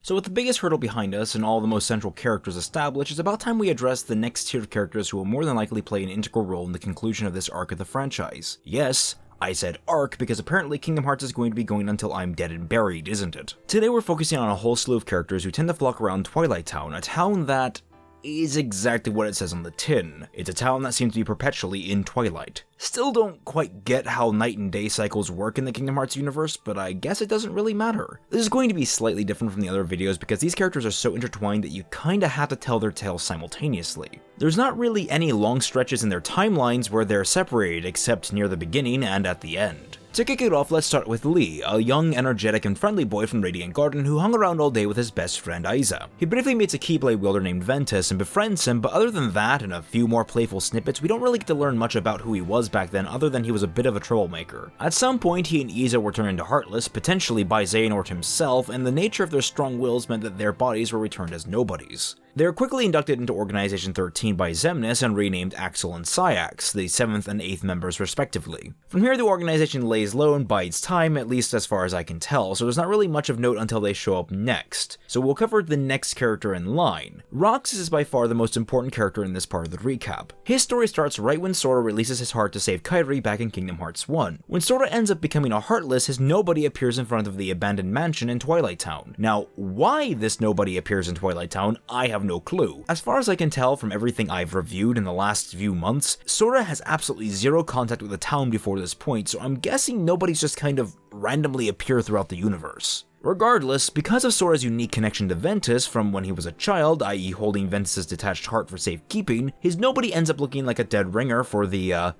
So with the biggest hurdle behind us and all the most central characters established, it's about time we address the next tier of characters who will more than likely play an integral role in the conclusion of this arc of the franchise. Yes, I said arc because apparently Kingdom Hearts is going to be going until I'm dead and buried, isn't it? Today we're focusing on a whole slew of characters who tend to flock around Twilight Town, a town that is exactly what it says on the tin. It's a town that seems to be perpetually in Twilight. Still don't quite get how night and day cycles work in the Kingdom Hearts universe, but I guess it doesn't really matter. This is going to be slightly different from the other videos because these characters are so intertwined that you kinda have to tell their tales simultaneously. There's not really any long stretches in their timelines where they're separated except near the beginning and at the end. To kick it off, let's start with Lee, a young, energetic, and friendly boy from Radiant Garden who hung around all day with his best friend Isa. He briefly meets a Keyblade wielder named Ventus and befriends him, but other than that and a few more playful snippets, we don't really get to learn much about who he was back then other than he was a bit of a troublemaker. At some point, he and Isa were turned into Heartless, potentially by Xehanort himself, and the nature of their strong wills meant that their bodies were returned as nobodies. They were quickly inducted into Organization 13 by Xemnas and renamed Axel and Syax, the 7th and 8th members respectively. From here, the organization lays low and bides time, at least as far as I can tell, so there's not really much of note until they show up next. So we'll cover the next character in line. Roxas is by far the most important character in this part of the recap. His story starts right when Sora releases his heart to save Kairi back in Kingdom Hearts 1. When Sora ends up becoming a Heartless, his nobody appears in front of the abandoned mansion in Twilight Town. Now, why this nobody appears in Twilight Town, I have no clue. As far as I can tell from everything I've reviewed in the last few months, Sora has absolutely zero contact with the town before this point, so I'm guessing nobody's just kind of randomly appear throughout the universe. Regardless, because of Sora's unique connection to Ventus from when he was a child, i.e. holding Ventus's detached heart for safekeeping, his nobody ends up looking like a dead ringer for the,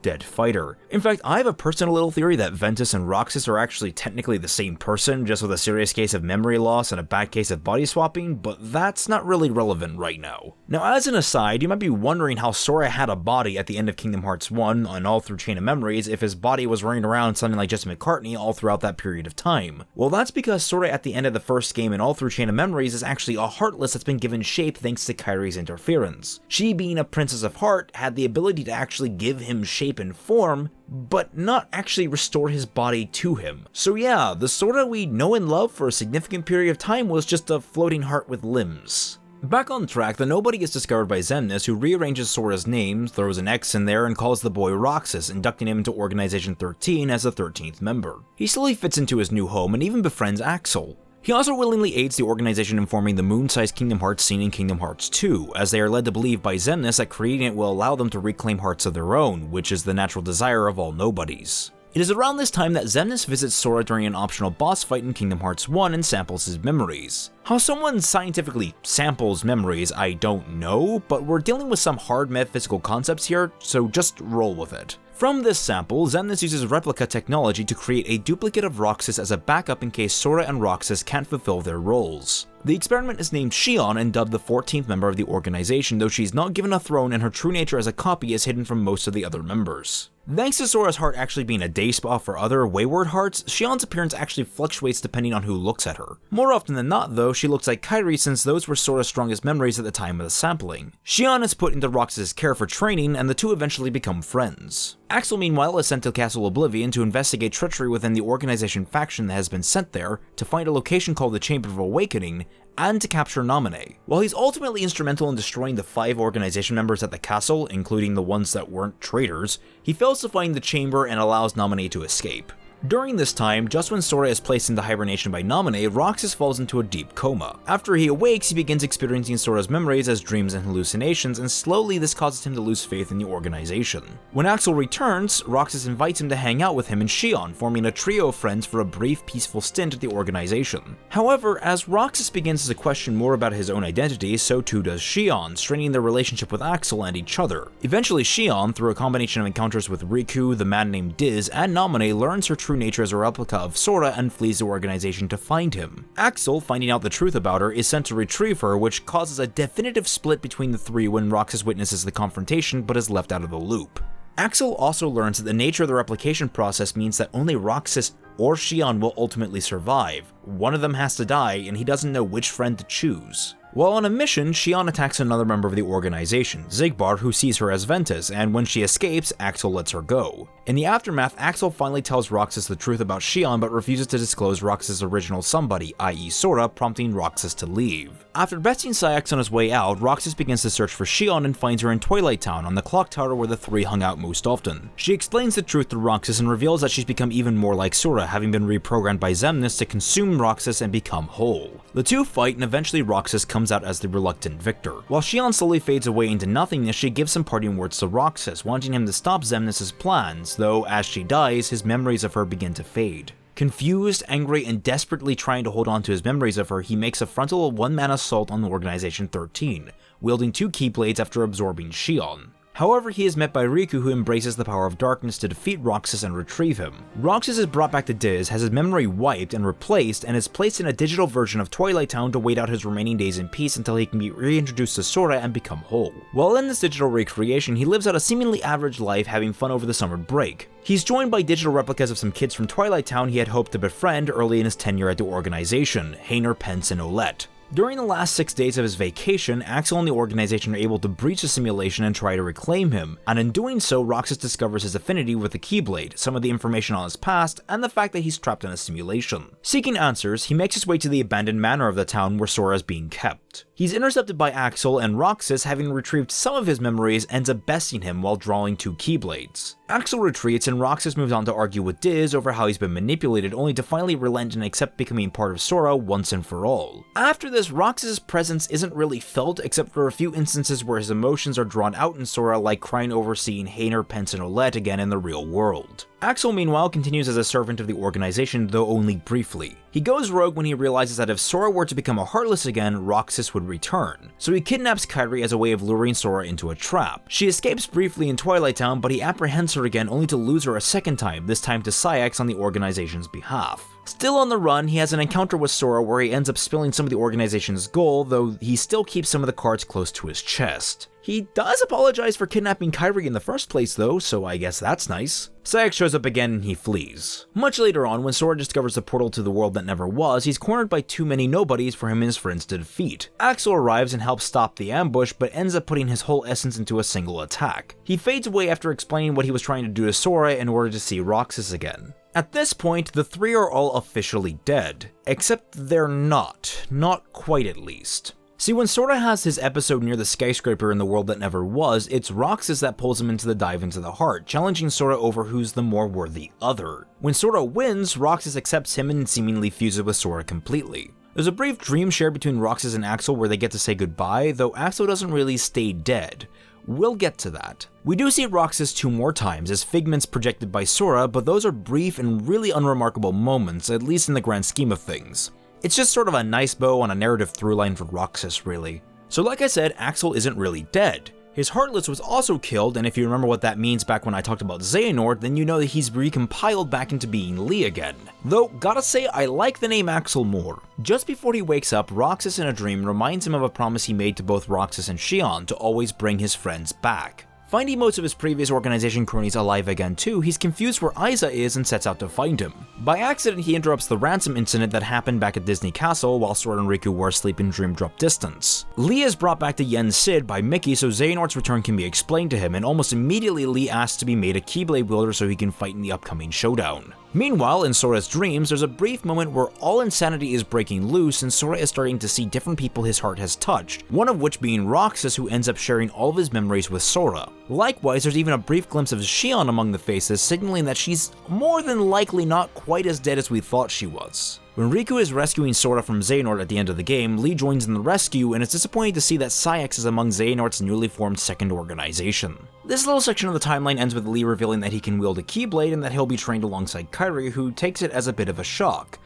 dead fighter. In fact, I have a personal little theory that Ventus and Roxas are actually technically the same person, just with a serious case of memory loss and a bad case of body swapping, but that's not really relevant right now. Now, as an aside, you might be wondering how Sora had a body at the end of Kingdom Hearts 1 and all through Chain of Memories if his body was running around sounding like Jesse McCartney all throughout that period of time. Well, that's because Sora at the end of the first game and all through Chain of Memories is actually a Heartless that's been given shape thanks to Kairi's interference. She, being a Princess of Heart, had the ability to actually give him shape and form, but not actually restore his body to him. So yeah, the Sora we know and love for a significant period of time was just a floating heart with limbs. Back on track, the nobody is discovered by Xemnas, who rearranges Sora's name, throws an X in there, and calls the boy Roxas, inducting him into Organization 13 as the 13th member. He slowly fits into his new home and even befriends Axel. He also willingly aids the organization in forming the moon-sized Kingdom Hearts scene in Kingdom Hearts 2, as they are led to believe by Xemnas that creating it will allow them to reclaim hearts of their own, which is the natural desire of all nobodies. It is around this time that Xemnas visits Sora during an optional boss fight in Kingdom Hearts 1 and samples his memories. How someone scientifically samples memories, I don't know, but we're dealing with some hard metaphysical concepts here, so just roll with it. From this sample, Xemnas uses replica technology to create a duplicate of Roxas as a backup in case Sora and Roxas can't fulfill their roles. The experiment is named Xion and dubbed the 14th member of the organization, though she's not given a throne and her true nature as a copy is hidden from most of the other members. Thanks to Sora's heart actually being a day spa for other wayward hearts, Xion's appearance actually fluctuates depending on who looks at her. More often than not though, she looks like Kairi since those were Sora's strongest memories at the time of the sampling. Xion is put into Roxas' care for training and the two eventually become friends. Axel meanwhile is sent to Castle Oblivion to investigate treachery within the organization faction that has been sent there, to find a location called the Chamber of Awakening, and to capture Namine. While he's ultimately instrumental in destroying the 5 organization members at the castle, including the ones that weren't traitors, he fails to find the chamber and allows Namine to escape. During this time, just when Sora is placed into hibernation by Namine, Roxas falls into a deep coma. After he awakes, he begins experiencing Sora's memories as dreams and hallucinations, and slowly this causes him to lose faith in the organization. When Axel returns, Roxas invites him to hang out with him and Xion, forming a trio of friends for a brief, peaceful stint at the organization. However, as Roxas begins to question more about his own identity, so too does Xion, straining their relationship with Axel and each other. Eventually, Xion, through a combination of encounters with Riku, the man named DiZ, and Namine, learns her true nature as a replica of Sora and flees the organization to find him. Axel, finding out the truth about her, is sent to retrieve her, which causes a definitive split between the three when Roxas witnesses the confrontation but is left out of the loop. Axel also learns that the nature of the replication process means that only Roxas or Xion will ultimately survive. One of them has to die, and he doesn't know which friend to choose. While on a mission, Xion attacks another member of the organization, Xigbar, who sees her as Ventus, and when she escapes, Axel lets her go. In the aftermath, Axel finally tells Roxas the truth about Xion but refuses to disclose Roxas' original somebody, i.e. Sora, prompting Roxas to leave. After besting Saïx on his way out, Roxas begins to search for Xion and finds her in Twilight Town, on the clock tower where the three hung out most often. She explains the truth to Roxas and reveals that she's become even more like Sora, having been reprogrammed by Xemnas to consume Roxas and become whole. The two fight and eventually Roxas comes out as the reluctant victor. While Xion slowly fades away into nothingness, she gives some parting words to Roxas, wanting him to stop Xemnas' plans, though as she dies, his memories of her begin to fade. Confused, angry, and desperately trying to hold on to his memories of her, he makes a frontal one-man assault on the Organization 13, wielding two Keyblades after absorbing Xion. However, he is met by Riku, who embraces the power of darkness to defeat Roxas and retrieve him. Roxas is brought back to DiZ, has his memory wiped and replaced, and is placed in a digital version of Twilight Town to wait out his remaining days in peace until he can be reintroduced to Sora and become whole. While in this digital recreation, he lives out a seemingly average life, having fun over the summer break. He's joined by digital replicas of some kids from Twilight Town he had hoped to befriend early in his tenure at the organization, Xehanort, Pence, and Olette. During the last 6 days of his vacation, Axel and the organization are able to breach the simulation and try to reclaim him, and in doing so, Roxas discovers his affinity with the Keyblade, some of the information on his past, and the fact that he's trapped in a simulation. Seeking answers, he makes his way to the abandoned manor of the town where Sora is being kept. He's intercepted by Axel, and Roxas, having retrieved some of his memories, ends up besting him while drawing two Keyblades. Axel retreats, and Roxas moves on to argue with DiZ over how he's been manipulated, only to finally relent and accept becoming part of Sora once and for all. After this, Roxas' presence isn't really felt, except for a few instances where his emotions are drawn out in Sora, like crying over seeing Xehanort, Pence, and Olette again in the real world. Axel, meanwhile, continues as a servant of the organization, though only briefly. He goes rogue when he realizes that if Sora were to become a Heartless again, Roxas would return. So he kidnaps Kairi as a way of luring Sora into a trap. She escapes briefly in Twilight Town, but he apprehends her again only to lose her a second time, this time to Saïx on the organization's behalf. Still on the run, he has an encounter with Sora where he ends up spilling some of the organization's gold, though he still keeps some of the cards close to his chest. He does apologize for kidnapping Kairi in the first place though, so I guess that's nice. Saïx shows up again and he flees. Much later on, when Sora discovers the portal to the world that never was, he's cornered by too many nobodies for him and his friends to defeat. Axel arrives and helps stop the ambush, but ends up putting his whole essence into a single attack. He fades away after explaining what he was trying to do to Sora in order to see Roxas again. At this point, the three are all officially dead. Except they're not quite at least. See, when Sora has his episode near the skyscraper in the world that never was, it's Roxas that pulls him into the dive into the heart, challenging Sora over who's the more worthy other. When Sora wins, Roxas accepts him and seemingly fuses with Sora completely. There's a brief dream shared between Roxas and Axel where they get to say goodbye, though Axel doesn't really stay dead. We'll get to that. We do see Roxas 2 more times as figments projected by Sora, but those are brief and really unremarkable moments, at least in the grand scheme of things. It's just sort of a nice bow on a narrative throughline for Roxas, really. So like I said, Axel isn't really dead. His Heartless was also killed, and if you remember what that means back when I talked about Xehanort, then you know that he's recompiled back into being Lee again. Though, gotta say, I like the name Axel more. Just before he wakes up, Roxas in a dream reminds him of a promise he made to both Roxas and Xion to always bring his friends back. Finding most of his previous organization cronies alive again too, he's confused where Aiza is and sets out to find him. By accident, he interrupts the ransom incident that happened back at Disney Castle while Sora and Riku were asleep in dream drop distance. Lee is brought back to Yen Sid by Mickey so Xehanort's return can be explained to him, and almost immediately Lee asks to be made a Keyblade wielder so he can fight in the upcoming showdown. Meanwhile, in Sora's dreams, there's a brief moment where all insanity is breaking loose and Sora is starting to see different people his heart has touched, one of which being Roxas, who ends up sharing all of his memories with Sora. Likewise, there's even a brief glimpse of Xion among the faces, signaling that she's more than likely not quite as dead as we thought she was. When Riku is rescuing Sora from Xehanort at the end of the game, Lee joins in the rescue, and it's disappointing to see that Saïx is among Xehanort's newly formed second organization. This little section of the timeline ends with Lee revealing that he can wield a Keyblade and that he'll be trained alongside Kairi, who takes it as a bit of a shock.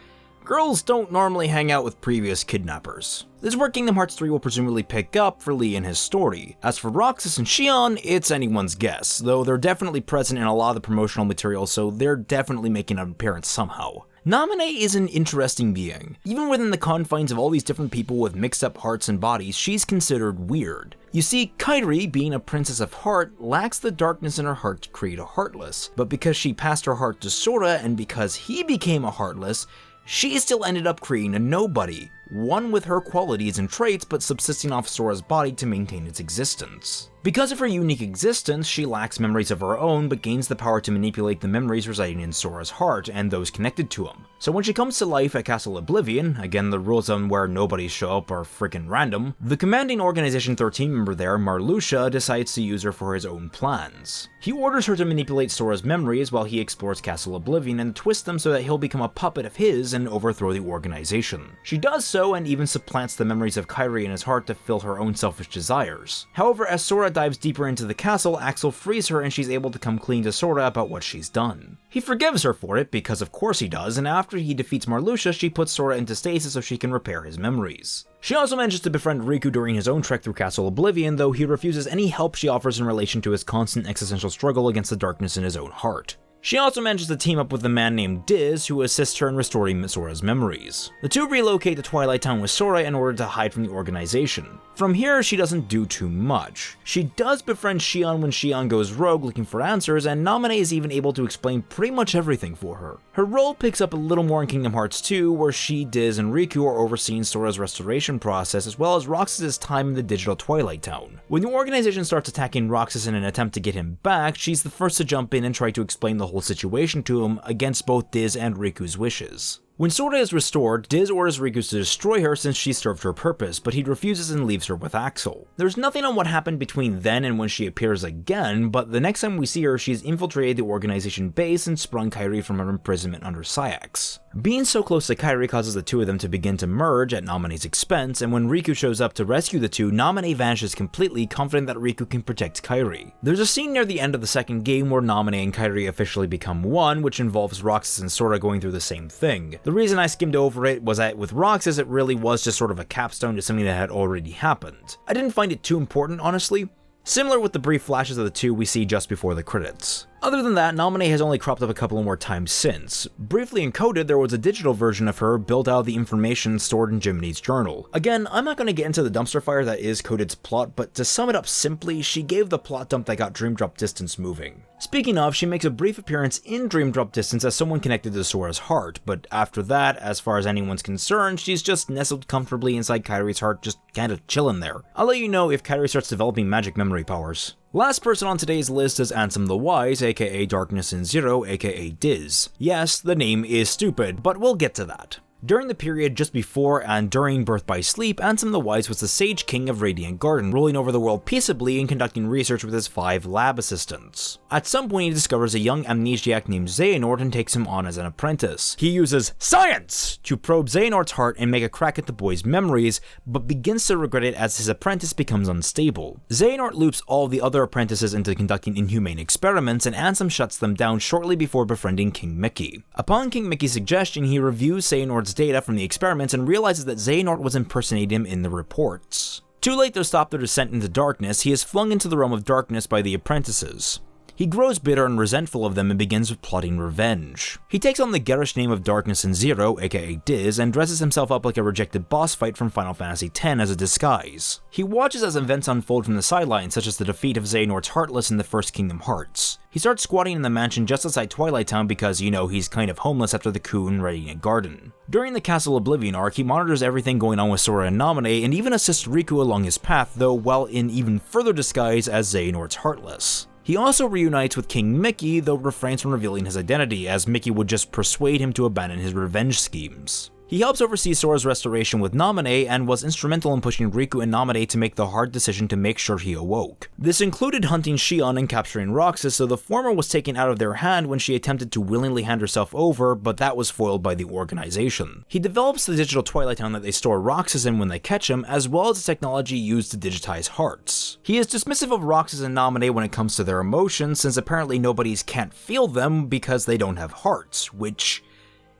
Girls don't normally hang out with previous kidnappers. This is where Kingdom Hearts 3 will presumably pick up for Lee and his story. As for Roxas and Xion, it's anyone's guess, though they're definitely present in a lot of the promotional material, so they're definitely making an appearance somehow. Namine is an interesting being. Even within the confines of all these different people with mixed up hearts and bodies, she's considered weird. You see, Kairi, being a princess of heart, lacks the darkness in her heart to create a Heartless, but because she passed her heart to Sora and because he became a Heartless, she still ended up creating a nobody, one with her qualities and traits but subsisting off Sora's body to maintain its existence. Because of her unique existence, she lacks memories of her own, but gains the power to manipulate the memories residing in Sora's heart and those connected to him. So when she comes to life at Castle Oblivion, again the rules on where nobodies show up are freaking random, the commanding Organization 13 member there, Marluxia, decides to use her for his own plans. He orders her to manipulate Sora's memories while he explores Castle Oblivion and twist them so that he'll become a puppet of his and overthrow the organization. She does so and even supplants the memories of Kairi in his heart to fill her own selfish desires. However, as Sora dives deeper into the castle, Axel frees her and she's able to come clean to Sora about what she's done. He forgives her for it, because of course he does, and after he defeats Marluxia, she puts Sora into stasis so she can repair his memories. She also manages to befriend Riku during his own trek through Castle Oblivion, though he refuses any help she offers in relation to his constant existential struggle against the darkness in his own heart. She also manages to team up with a man named DiZ, who assists her in restoring Sora's memories. The two relocate to Twilight Town with Sora in order to hide from the organization. From here, she doesn't do too much. She does befriend Xion when Xion goes rogue looking for answers, and Namine is even able to explain pretty much everything for her. Her role picks up a little more in Kingdom Hearts 2, where she, DiZ, and Riku are overseeing Sora's restoration process, as well as Roxas' time in the digital Twilight Town. When the organization starts attacking Roxas in an attempt to get him back, she's the first to jump in and try to explain the whole situation to him against both DiZ and Riku's wishes. When Sora is restored, DiZ orders Riku to destroy her since she served her purpose, but he refuses and leaves her with Axel. There's nothing on what happened between then and when she appears again, but the next time we see her, she's infiltrated the organization base and sprung Kairi from her imprisonment under Saïx. Being so close to Kairi causes the two of them to begin to merge at Namine's expense, and when Riku shows up to rescue the two, Namine vanishes completely, confident that Riku can protect Kairi. There's a scene near the end of the second game where Namine and Kairi officially become one, which involves Roxas and Sora going through the same thing. The reason I skimmed over it was that with Roxas, it really was just sort of a capstone to something that had already happened. I didn't find it too important, honestly. Similar with the brief flashes of the two we see just before the credits. Other than that, Namine has only cropped up a couple more times since. Briefly encoded, there was a digital version of her built out of the information stored in Jiminy's journal. Again, I'm not going to get into the dumpster fire that is Coded's plot, but to sum it up simply, she gave the plot dump that got Dream Drop Distance moving. Speaking of, she makes a brief appearance in Dream Drop Distance as someone connected to Sora's heart, but after that, as far as anyone's concerned, she's just nestled comfortably inside Kairi's heart, just kinda chilling there. I'll let you know if Kairi starts developing magic memory powers. Last person on today's list is Ansem the Wise, aka Darkness in Zero, aka DiZ. Yes, the name is stupid, but we'll get to that. During the period just before and during Birth by Sleep, Ansem the Wise was the Sage King of Radiant Garden, ruling over the world peaceably and conducting research with his 5 lab assistants. At some point, he discovers a young amnesiac named Xehanort and takes him on as an apprentice. He uses science to probe Xehanort's heart and make a crack at the boy's memories, but begins to regret it as his apprentice becomes unstable. Xehanort loops all the other apprentices into conducting inhumane experiments, and Ansem shuts them down shortly before befriending King Mickey. Upon King Mickey's suggestion, he reviews Xehanort's data from the experiments and realizes that Xehanort was impersonating him in the reports. Too late to stop their descent into darkness, he is flung into the realm of darkness by the apprentices. He grows bitter and resentful of them and begins plotting revenge. He takes on the garish name of Darkness in Zero, aka DiZ, and dresses himself up like a rejected boss fight from Final Fantasy X as a disguise. He watches as events unfold from the sidelines, such as the defeat of Xehanort's Heartless in the first Kingdom Hearts. He starts squatting in the mansion just outside Twilight Town because, you know, he's kind of homeless after the coup in Radiant Garden. During the Castle Oblivion arc, he monitors everything going on with Sora and Namine, and even assists Riku along his path, though while in even further disguise as Xehanort's Heartless. He also reunites with King Mickey, though refrains from revealing his identity, as Mickey would just persuade him to abandon his revenge schemes. He helps oversee Sora's restoration with Namine and was instrumental in pushing Riku and Namine to make the hard decision to make sure he awoke. This included hunting Xion and capturing Roxas, so the former was taken out of their hand when she attempted to willingly hand herself over, but that was foiled by the organization. He develops the digital Twilight Town that they store Roxas in when they catch him, as well as the technology used to digitize hearts. He is dismissive of Roxas and Namine when it comes to their emotions, since apparently nobodies can't feel them because they don't have hearts, which,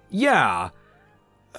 yeah,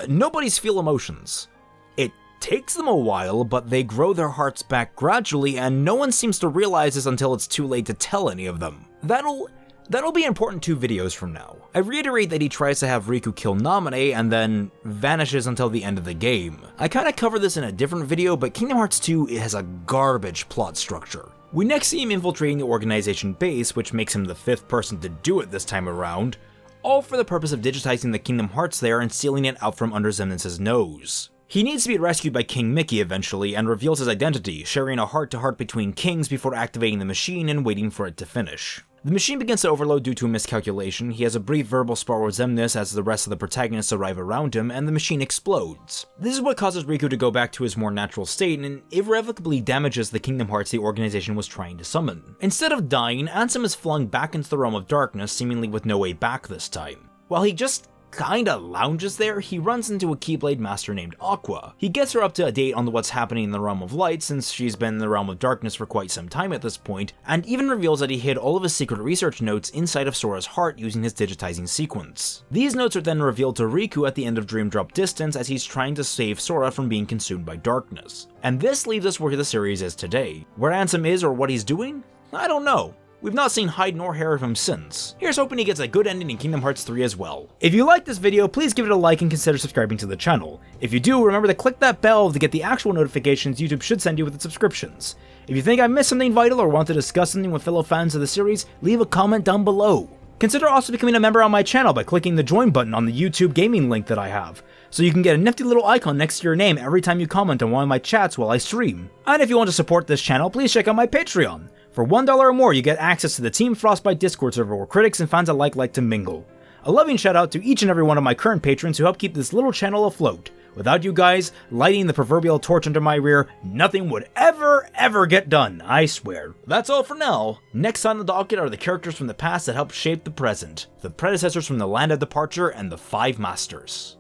nobodies feel emotions. It takes them a while, but they grow their hearts back gradually, and no one seems to realize this until it's too late to tell any of them. That'll be important 2 videos from now. I reiterate that he tries to have Riku kill Namine and then vanishes until the end of the game. I kinda covered this in a different video, but Kingdom Hearts 2 has a garbage plot structure. We next see him infiltrating the organization base, which makes him the 5th person to do it this time around, all for the purpose of digitizing the Kingdom Hearts there and stealing it out from under Xemnas' nose. He needs to be rescued by King Mickey eventually and reveals his identity, sharing a heart-to-heart between kings before activating the machine and waiting for it to finish. The machine begins to overload due to a miscalculation. He has a brief verbal spar with Xemnas as the rest of the protagonists arrive around him, and the machine explodes. This is what causes Riku to go back to his more natural state and irrevocably damages the Kingdom Hearts the organization was trying to summon. Instead of dying, Ansem is flung back into the realm of darkness, seemingly with no way back this time. While he just kinda lounges there, he runs into a Keyblade master named Aqua. He gets her up to date on what's happening in the realm of light, since she's been in the realm of darkness for quite some time at this point, and even reveals that he hid all of his secret research notes inside of Sora's heart using his digitizing sequence. These notes are then revealed to Riku at the end of Dream Drop Distance as he's trying to save Sora from being consumed by darkness. And this leaves us where the series is today. Where Ansem is or what he's doing? I don't know. We've not seen hide nor hair of him since. Here's hoping he gets a good ending in Kingdom Hearts 3 as well. If you liked this video, please give it a like and consider subscribing to the channel. If you do, remember to click that bell to get the actual notifications YouTube should send you with its subscriptions. If you think I missed something vital or want to discuss something with fellow fans of the series, leave a comment down below. Consider also becoming a member on my channel by clicking the join button on the YouTube gaming link that I have, so you can get a nifty little icon next to your name every time you comment on one of my chats while I stream. And if you want to support this channel, please check out my Patreon. For $1 or more, you get access to the Team Frostbite Discord server where critics and fans alike like to mingle. A loving shout out to each and every one of my current patrons who help keep this little channel afloat. Without you guys lighting the proverbial torch under my rear, nothing would ever get done, I swear. That's all for now. Next on the docket are the characters from the past that helped shape the present, the predecessors from the Land of Departure and the Five Masters.